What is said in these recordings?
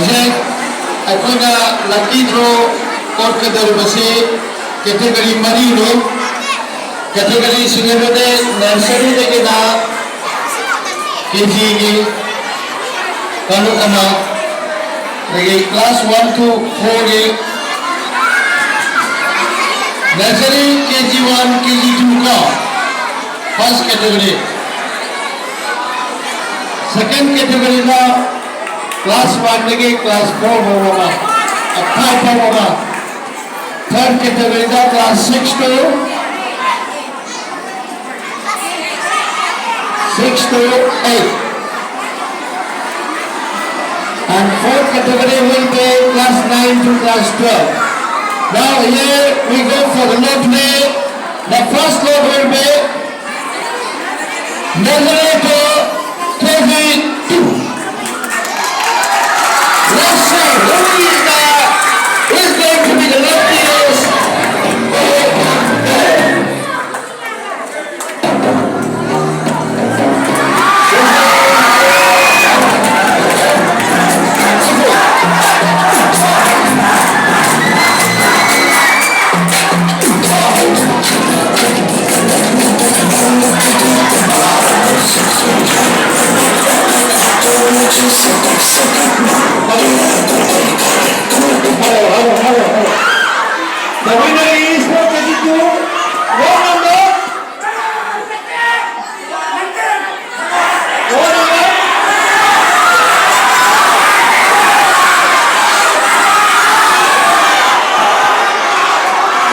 Hojek akoina lucky draw kot kadarubase category mari ne category singabade nursery deke na KG gi kalu ama lagi class 1 to 4 gi nursery KG1 KG2 ka first category second category na class 1 lagi class 4 hoga 5 hoga third category na class 6 to 8 and fourth category will be class 9 to class 12. Now here we go for the lot play. The first lot will be nursery to KG2. Let's see who is going to be the lot players. The winner is for KG2. Roll number. Roll number.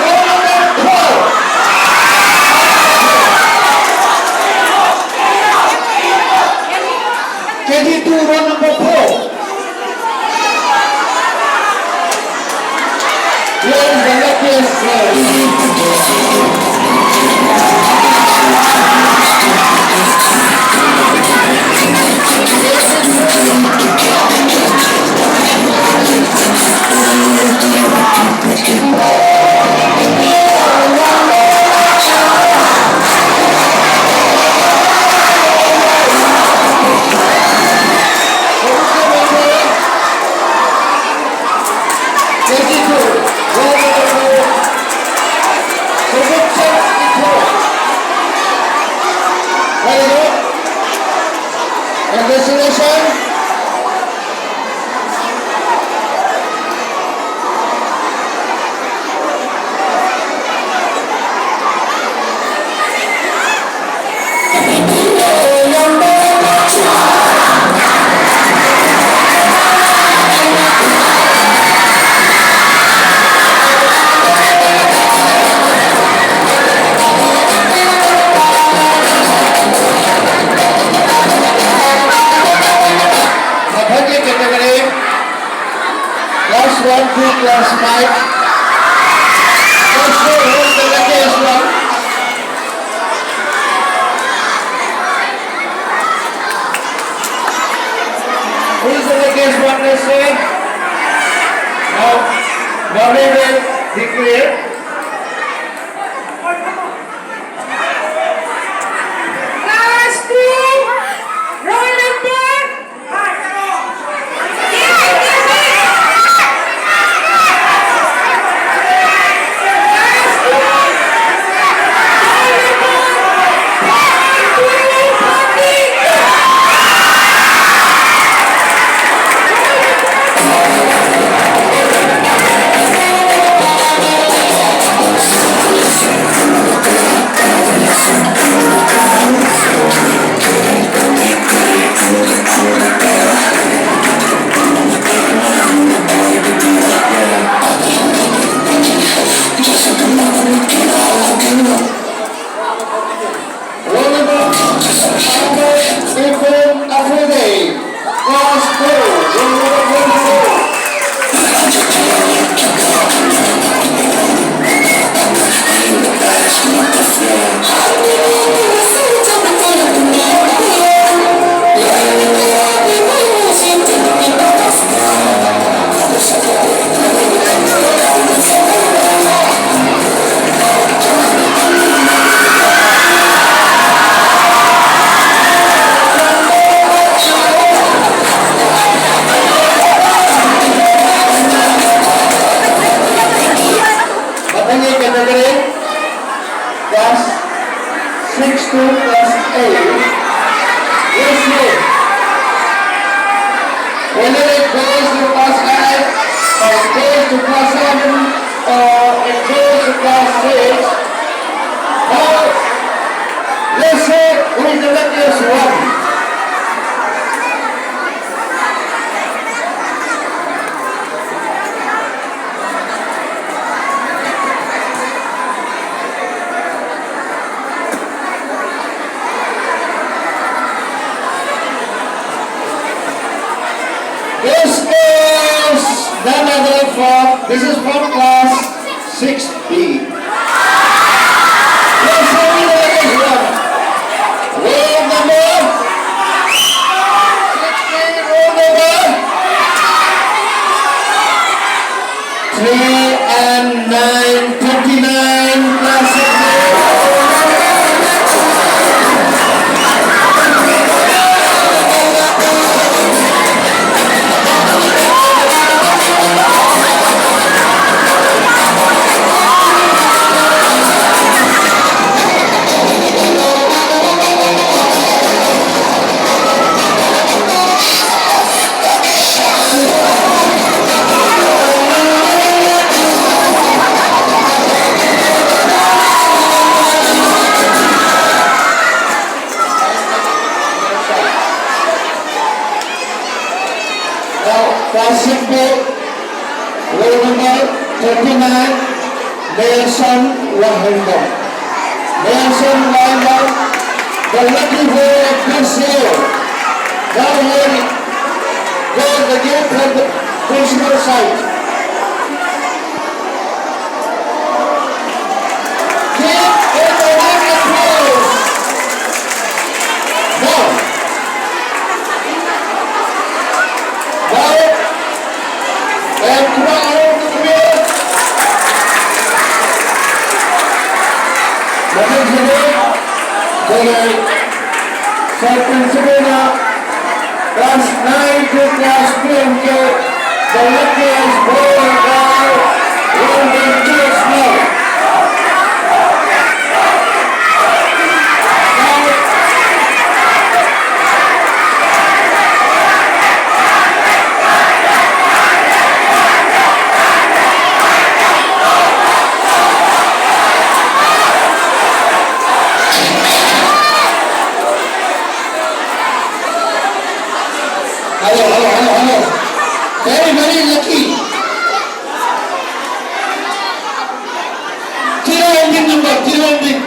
Roll number 12. KG2 roll number 4. Here is the luckiest congratulations. Class 1 to class 5. Let's show who's the luckiest one. Who is the luckiest one? Let's say. Now, Bobby will declare. Class 2, roll number. 6 to class 8. Yes, no. Whether it goes to class 8 or it goes to class 7 or it goes to class 6. Now, let's say who is the luckiest one. This is from class 6B. Let's show you the next one. Roll number 16, roll number 3 and 9, 29, class 6B. Class 6B, roll number 39, Nelson Wahindo. Nelson Wahindo, the lucky boy of this year. Now here goes the gift from the principal side. Give it a round of applause. And come on over to me. Class 9 to class 10 के the luckiest boy and girl will be just now. Hello. Very, very lucky. Zero ending number, zero ending.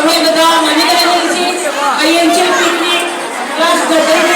Sohaib दाम आणि IMC picnic class 13